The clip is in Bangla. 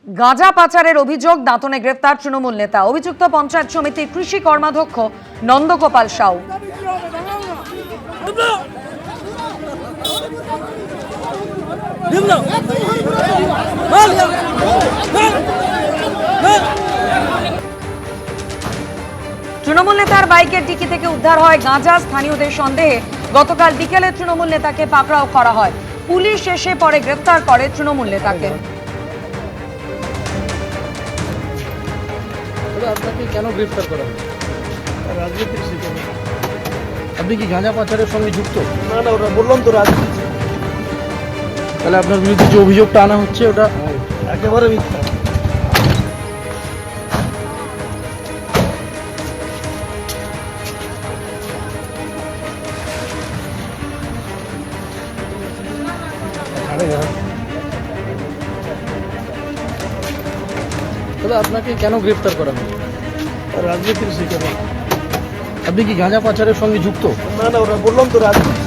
গাঁজা পাচারের অভিযোগ, দাঁতনে গ্রেফতার তৃণমূল নেতা। অভিযুক্ত পঞ্চায়েত সমিতির কৃষি কর্মাধ্যক্ষ নন্দগোপাল সাউ। তৃণমূল নেতার বাইকের ডিকি থেকে উদ্ধার হয় গাঁজা। স্থানীয়দের সন্দেহে গতকাল বিকেলে তৃণমূল নেতাকে পাকড়াও করা হয়। পুলিশ এসে পরে গ্রেফতার করে তৃণমূল নেতাকে। আপনাকে কেন গ্রেফতার করা হয়? রাজনীতির শিকার। আপনি কি গাঁজা পাচারের সঙ্গে যুক্ত? না না, ওটা বললাম তো রাজনীতি। তাহলে আপনার বিরুদ্ধে যে অভিযোগটা আনা হচ্ছে ওটা একেবারে মিথ্যা। তাহলে আপনাকে কেন গ্রেফতার করা হয়? রাজনীতির শিকার। আপনি কি গাঁজা পাচারের সঙ্গে যুক্ত? না না, ওটা বললাম তো রাজনীতি।